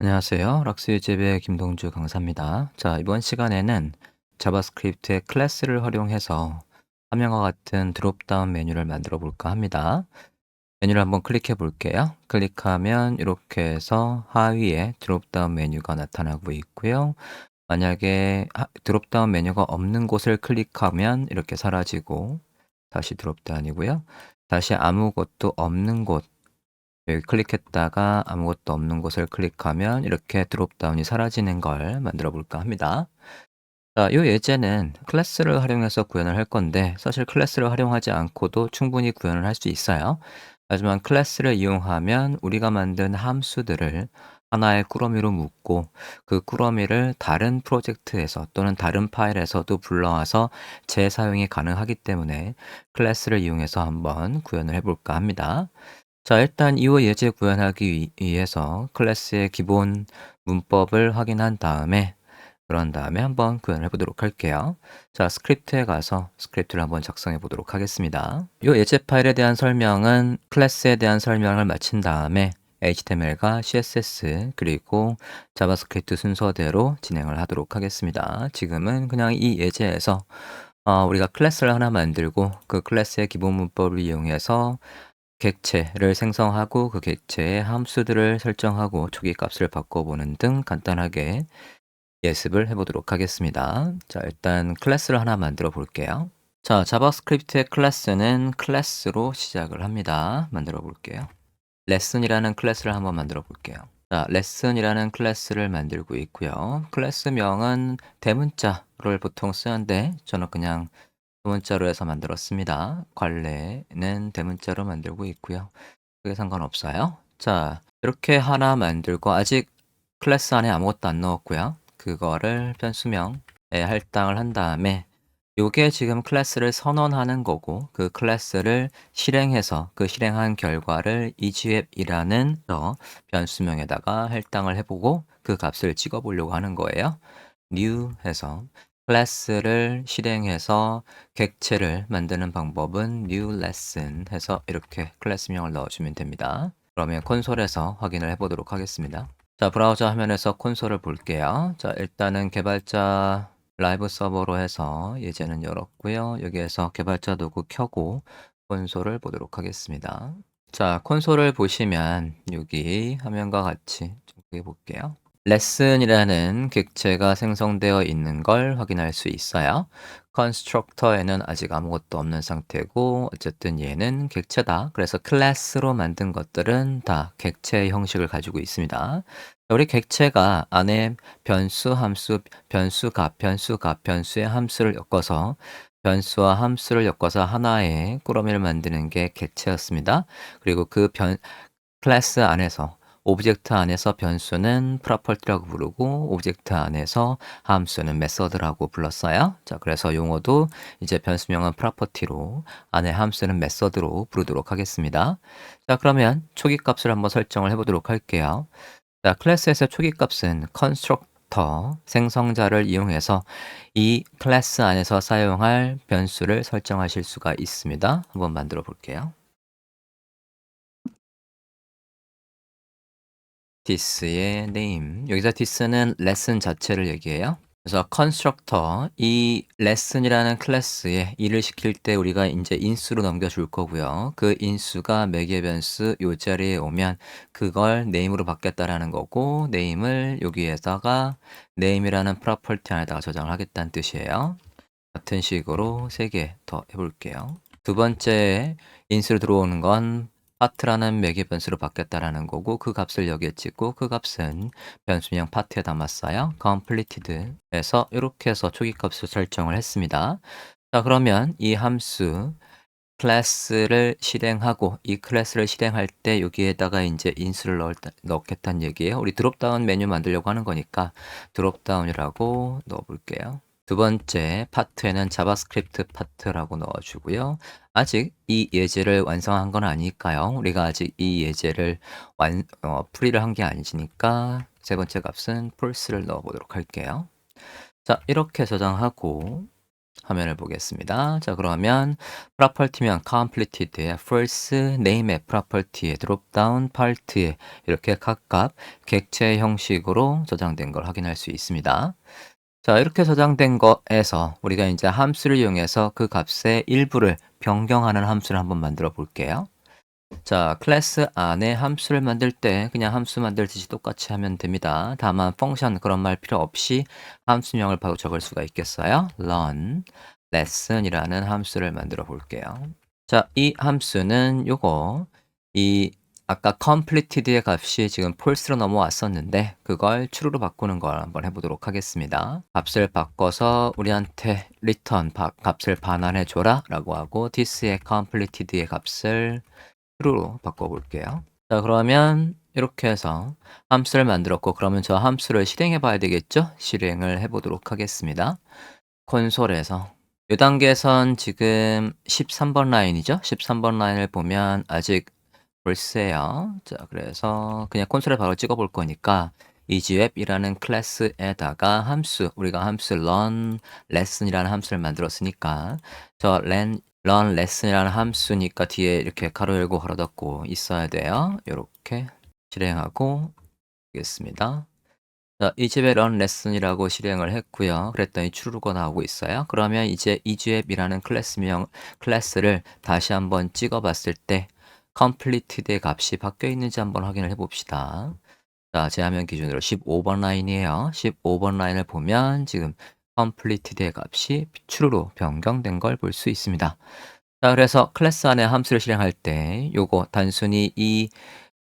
안녕하세요. 락스유집의 김동주 강사입니다. 자, 이번 시간에는 자바스크립트의 클래스를 활용해서 화면과 같은 드롭다운 메뉴를 만들어 볼까 합니다. 메뉴를 한번 클릭해 볼게요. 클릭하면 이렇게 해서 하위에 드롭다운 메뉴가 나타나고 있고요. 만약에 드롭다운 메뉴가 없는 곳을 클릭하면 이렇게 사라지고 다시 드롭다운이고요. 다시 아무것도 없는 곳 여기 클릭했다가 아무것도 없는 곳을 클릭하면 이렇게 드롭다운이 사라지는 걸 만들어 볼까 합니다. 자, 이 예제는 클래스를 활용해서 구현을 할 건데 사실 클래스를 활용하지 않고도 충분히 구현을 할 수 있어요. 하지만 클래스를 이용하면 우리가 만든 함수들을 하나의 꾸러미로 묶고 그 꾸러미를 다른 프로젝트에서 또는 다른 파일에서도 불러와서 재사용이 가능하기 때문에 클래스를 이용해서 한번 구현을 해볼까 합니다. 자, 일단 이후 예제 구현하기 위해서 클래스의 기본 문법을 확인한 다음에 그런 다음에 한번 구현해 보도록 할게요. 자, 스크립트에 가서 스크립트를 한번 작성해 보도록 하겠습니다. 이 예제 파일에 대한 설명은 클래스에 대한 설명을 마친 다음에 HTML과 CSS 그리고 자바스크립트 순서대로 진행을 하도록 하겠습니다. 지금은 그냥 이 예제에서 우리가 클래스를 하나 만들고 그 클래스의 기본 문법을 이용해서 객체를 생성하고 그 객체의 함수들을 설정하고 초기 값을 바꿔보는 등 간단하게 예습을 해보도록 하겠습니다. 자, 일단 클래스를 하나 만들어 볼게요. 자, 자바스크립트의 클래스는 클래스로 시작을 합니다. 만들어 볼게요. 레슨이라는 클래스를 한번 만들어 볼게요. 자, 레슨이라는 클래스를 만들고 있고요. 클래스명은 대문자를 보통 쓰는데 저는 그냥 소문자로 해서 만들었습니다. 관례는 대문자로 만들고 있고요. 그게 상관없어요. 자, 이렇게 하나 만들고 아직 클래스 안에 아무것도 안 넣었고요. 그거를 변수명에 할당을 한 다음에 요게 지금 클래스를 선언하는 거고 그 클래스를 실행해서 그 실행한 결과를 이집이라는 변수명에다가 할당을 해보고 그 값을 찍어보려고 하는 거예요. new 해서 클래스를 실행해서 객체를 만드는 방법은 new lesson 해서 이렇게 클래스명을 넣어주면 됩니다. 그러면 콘솔에서 확인을 해보도록 하겠습니다. 자, 브라우저 화면에서 콘솔을 볼게요. 자, 일단은 개발자 라이브 서버로 해서 예제는 열었고요. 여기에서 개발자 도구 켜고 콘솔을 보도록 하겠습니다. 자, 콘솔을 보시면 여기 화면과 같이 좀 볼게요. 레슨이라는 객체가 생성되어 있는 걸 확인할 수 있어요. 컨스트럭터에는 아직 아무것도 없는 상태고 어쨌든 얘는 객체다. 그래서 클래스로 만든 것들은 다 객체의 형식을 가지고 있습니다. 우리 객체가 안에 변수, 함수, 변수값, 변수값, 변수의 함수를 엮어서 변수와 함수를 엮어서 하나의 꾸러미를 만드는 게 객체였습니다. 그리고 그 클래스 안에서 오브젝트 안에서 변수는 프로퍼티라고 부르고 오브젝트 안에서 함수는 메서드라고 불렀어요. 자, 그래서 용어도 이제 변수명은 프로퍼티로 안에 함수는 메서드로 부르도록 하겠습니다. 자, 그러면 초기 값을 한번 설정을 해보도록 할게요. 자, 클래스에서 초기 값은 constructor 생성자를 이용해서 이 클래스 안에서 사용할 변수를 설정하실 수가 있습니다. 한번 만들어 볼게요. this의 name. 여기서 this는 lesson 자체를 얘기해요. 그래서 constructor, 이 lesson이라는 클래스에 일을 시킬 때 우리가 이제 인수로 넘겨줄 거고요. 그 인수가 매개 변수 요 자리에 오면 그걸 name으로 바뀌었다라는 거고, name을 여기에다가 name이라는 property 안에다가 저장을 하겠다는 뜻이에요. 같은 식으로 3개 더 해볼게요. 두 번째 인수로 들어오는 건 파트라는 매개 변수로 바뀌었다라는 거고 그 값을 여기에 찍고 그 값은 변수명 파트에 담았어요. completed에서 이렇게 해서 초기 값을 설정을 했습니다. 자, 그러면 이 함수 클래스를 실행하고 이 클래스를 실행할 때 여기에다가 이제 인수를 넣겠다는 얘기예요. 우리 드롭다운 메뉴 만들려고 하는 거니까 드롭다운이라고 넣어 볼게요. 두 번째 파트에는 자바스크립트 파트라고 넣어주고요. 아직 이 예제를 완성한 건 아니니까요. 우리가 아직 이 예제를 풀이를 한 게 아니니까 세 번째 값은 false를 넣어보도록 할게요. 자, 이렇게 저장하고 화면을 보겠습니다. 자, 그러면 property면 completed의 first name의 property의 dropdown part에 이렇게 각각 객체 형식으로 저장된 걸 확인할 수 있습니다. 자, 이렇게 저장된 거에서 우리가 이제 함수를 이용해서 그 값의 일부를 변경하는 함수를 한번 만들어 볼게요. 자, 클래스 안에 함수를 만들 때 그냥 함수 만들듯이 똑같이 하면 됩니다. 다만 펑션 그런 말 필요 없이 함수명을 바로 적을 수가 있겠어요. learn, lesson이라는 함수를 만들어 볼게요. 자, 이 함수는 요거 이 아까 completed의 값이 지금 false로 넘어왔었는데 그걸 true로 바꾸는 걸 한번 해보도록 하겠습니다. 값을 바꿔서 우리한테 return 값을 반환해 줘라 라고 하고 this의 completed의 값을 true로 바꿔볼게요. 자, 그러면 이렇게 해서 함수를 만들었고 그러면 저 함수를 실행해 봐야 되겠죠? 실행을 해보도록 하겠습니다. 콘솔에서 이 단계에선 지금 13번 라인이죠? 13번 라인을 보면 아직 볼세요. 자, 그래서 그냥 콘솔에 바로 찍어 볼 거니까 EasyWeb이라는 클래스에다가 함수, 우리가 함수 learn lesson이라는 함수를 만들었으니까 저 learn lesson이라는 함수니까 뒤에 이렇게 가로 열고 가로 닫고 있어야 돼요. 이렇게 실행하고 있겠습니다. 자, 이집의 run lesson이라고 실행을 했고요. 그랬더니 true가 나오고 있어요. 그러면 이제 이집이라는 클래스를 다시 한번 찍어 봤을 때 completed의 값이 바뀌어 있는지 한번 확인을 해 봅시다. 자, 제 화면 기준으로 15번 라인이에요. 15번 라인을 보면 지금 completed의 값이 true로 변경된 걸 볼 수 있습니다. 자, 그래서 클래스 안에 함수를 실행할 때 요거 단순히 이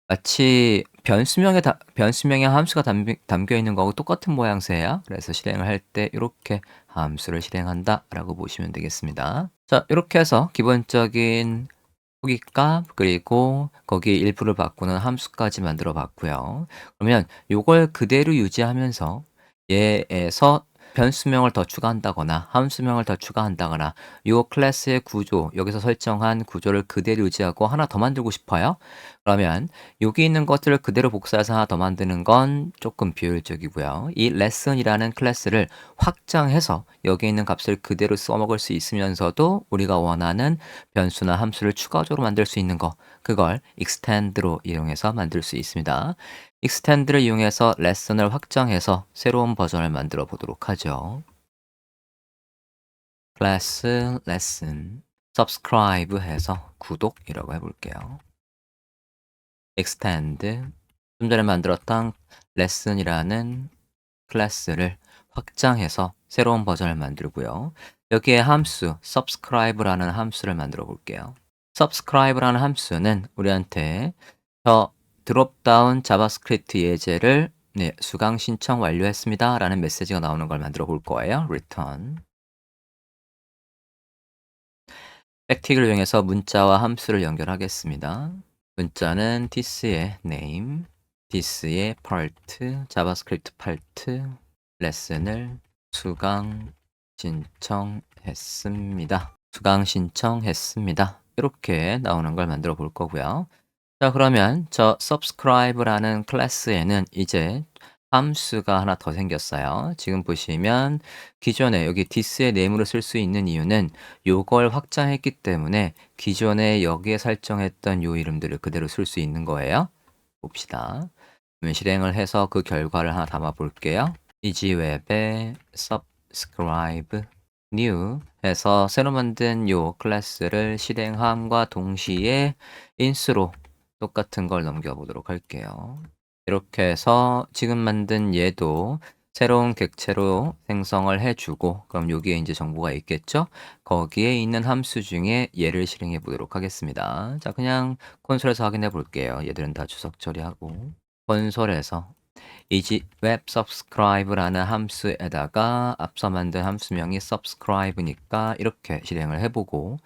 마치 변수명의 함수가 담겨 있는 거하고 똑같은 모양새야. 그래서 실행을 할 때 이렇게 함수를 실행한다라고 보시면 되겠습니다. 자, 이렇게 해서 기본적인 후기값 그리고 거기에 일부를 바꾸는 함수까지 만들어 봤고요. 그러면 요걸 그대로 유지하면서 얘에서 변수명을 더 추가한다거나 함수명을 더 추가한다거나 요 클래스의 구조, 여기서 설정한 구조를 그대로 유지하고 하나 더 만들고 싶어요. 그러면 여기 있는 것들을 그대로 복사해서 하나 더 만드는 건 조금 비효율적이고요. 이 lesson이라는 클래스를 확장해서 여기 있는 값을 그대로 써먹을 수 있으면서도 우리가 원하는 변수나 함수를 추가적으로 만들 수 있는 거, 그걸 extend로 이용해서 만들 수 있습니다. extend를 이용해서 lesson을 확장해서 새로운 버전을 만들어 보도록 하죠. class lesson subscribe 해서 구독이라고 해볼게요. extend 좀 전에 만들었던 lesson이라는 클래스를 확장해서 새로운 버전을 만들고요. 여기에 함수 subscribe라는 함수를 만들어 볼게요. subscribe라는 함수는 우리한테 저 드롭다운 자바스크립트 예제를 수강 신청 완료했습니다 라는 메시지가 나오는 걸 만들어 볼 거예요. return 백틱을 이용해서 문자와 함수를 연결하겠습니다. 문자는 this의 name, this의 part, 자바스크립트 part, 레슨을 수강 신청했습니다. 수강 신청했습니다. 이렇게 나오는 걸 만들어 볼 거고요. 자, 그러면 저 subscribe라는 클래스에는 이제 함수가 하나 더 생겼어요. 지금 보시면 기존에 여기 this의 name으로 쓸 수 있는 이유는 요걸 확장했기 때문에 기존에 여기에 설정했던 요 이름들을 그대로 쓸 수 있는 거예요. 봅시다. 그러면 실행을 해서 그 결과를 하나 담아 볼게요. 이지웹에 subscribe new 해서 새로 만든 요 클래스를 실행함과 동시에 인수로 똑같은 걸 넘겨보도록 할게요. 이렇게 해서 지금 만든 얘도 새로운 객체로 생성을 해주고 그럼 여기에 이제 정보가 있겠죠? 거기에 있는 함수 중에 얘를 실행해 보도록 하겠습니다. 자, 그냥 콘솔에서 확인해 볼게요. 얘들은 다 주석 처리하고 콘솔에서 이지 웹 subscribe라는 함수에다가 앞서 만든 함수명이 subscribe니까 이렇게 실행을 해보고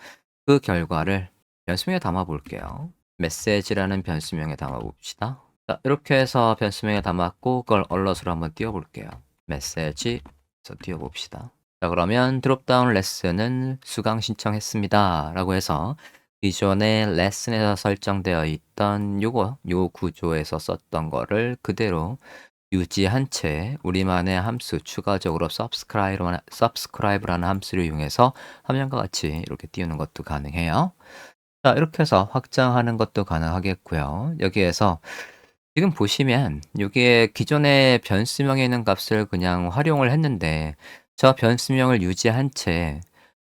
그 결과를 변수명에 담아 볼게요. 메시지라는 변수명에 담아 봅시다. 자, 이렇게 해서 변수명에 담았고 그걸 얼럿으로 한번 띄워 볼게요. 메시지에서 띄워 봅시다. 자, 그러면 드롭다운 레슨은 수강 신청했습니다 라고 해서 기존의 레슨에서 설정되어 있던 요 구조에서 썼던 거를 그대로 유지한 채 우리만의 함수 추가적으로 subscribe라는 함수를 이용해서 화면과 같이 이렇게 띄우는 것도 가능해요. 자, 이렇게 해서 확장하는 것도 가능하겠고요. 여기에서 지금 보시면 여기에 기존의 변수명에 있는 값을 그냥 활용을 했는데 저 변수명을 유지한 채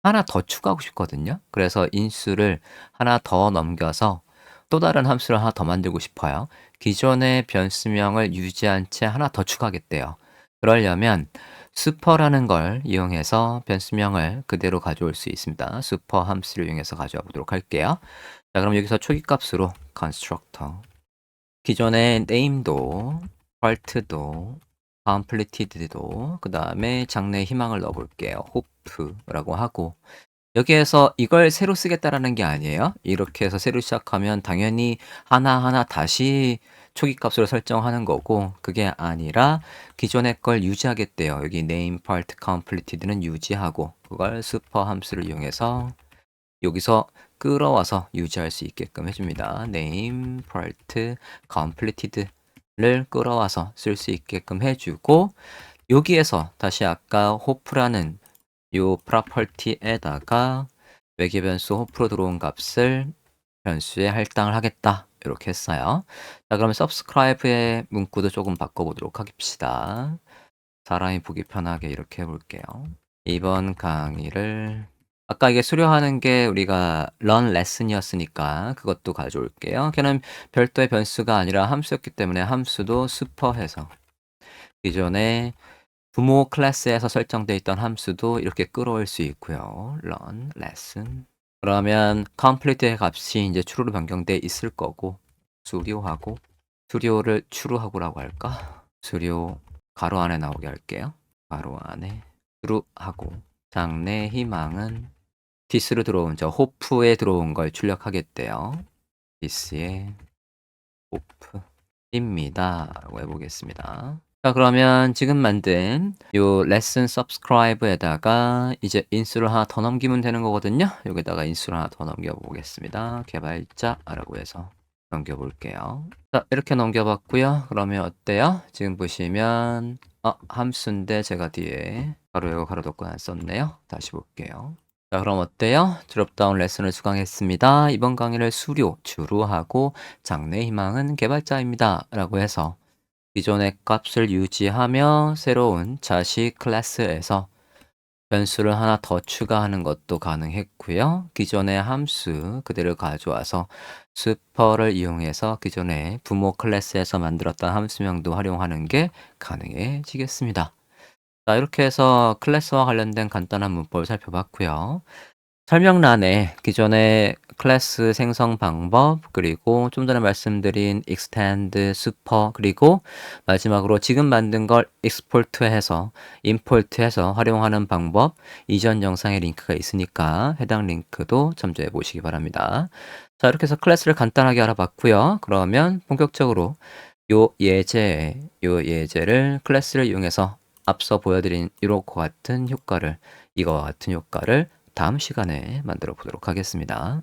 하나 더 추가하고 싶거든요. 그래서 인수를 하나 더 넘겨서 또 다른 함수를 하나 더 만들고 싶어요. 기존의 변수명을 유지한 채 하나 더 추가하겠대요. 그러려면 슈퍼라는 걸 이용해서 변수명을 그대로 가져올 수 있습니다. 슈퍼 함수를 이용해서 가져와 보도록 할게요. 자, 그럼 여기서 초기값으로 constructor 기존의 name도 part도 completed도 그 다음에 장래 희망을 넣어 볼게요. hope라고 하고 여기에서 이걸 새로 쓰겠다라는 게 아니에요. 이렇게 해서 새로 시작하면 당연히 하나하나 다시 초기값으로 설정하는 거고 그게 아니라 기존의 걸 유지하겠대요. 여기 name part completed는 유지하고 그걸 super 함수를 이용해서 여기서 끌어와서 유지할 수 있게끔 해줍니다. name part completed를 끌어와서 쓸 수 있게끔 해주고 여기에서 다시 아까 hope라는 요 property에다가 외계 변수 hope로 들어온 값을 변수에 할당을 하겠다. 이렇게 했어요. 자, 그러면 subscribe의 문구도 조금 바꿔보도록 합시다. 사람이 보기 편하게 이렇게 해볼게요. 이번 강의를 아까 이게 수료하는 게 우리가 run lesson이었으니까 그것도 가져올게요. 걔는 별도의 변수가 아니라 함수였기 때문에 함수도 슈퍼해서 기존에 부모 클래스에서 설정되어 있던 함수도 이렇게 끌어올 수 있고요. run lesson 그러면 complete의 값이 이제 true로 변경돼 있을 거고 수료하고 수료를 true하고라고 할까? 수료 가로 안에 나오게 할게요. 가로 안에 true하고 장래 희망은 this로 들어온 저 hope에 들어온 걸 출력하겠대요. this의 hope입니다. 라고 해보겠습니다. 자, 그러면 지금 만든 요 lesson subscribe에다가 이제 인수를 하나 더 넘기면 되는 거거든요. 여기다가 인수를 하나 더 넘겨보겠습니다. 개발자라고 해서 넘겨볼게요. 자, 이렇게 넘겨봤고요. 그러면 어때요? 지금 보시면 함수인데 제가 뒤에 가로 열고 가로 닫고 안 썼네요. 다시 볼게요. 자, 그럼 어때요? 드롭다운 레슨을 수강했습니다. 이번 강의를 수료, 주로 하고 장래 희망은 개발자입니다. 라고 해서 기존의 값을 유지하며 새로운 자식 클래스에서 변수를 하나 더 추가하는 것도 가능했고요. 기존의 함수 그대로 가져와서 슈퍼를 이용해서 기존의 부모 클래스에서 만들었던 함수명도 활용하는 게 가능해지겠습니다. 자, 이렇게 해서 클래스와 관련된 간단한 문법을 살펴봤고요. 설명란에 기존의 클래스 생성 방법, 그리고 좀 전에 말씀드린 extend, super, 그리고 마지막으로 지금 만든 걸 export해서, import해서 활용하는 방법, 이전 영상에 링크가 있으니까 해당 링크도 참조해 보시기 바랍니다. 자, 이렇게 해서 클래스를 간단하게 알아봤고요. 그러면 본격적으로 요 예제를 클래스를 이용해서 앞서 보여드린 이와 같은 효과를 다음 시간에 만들어 보도록 하겠습니다.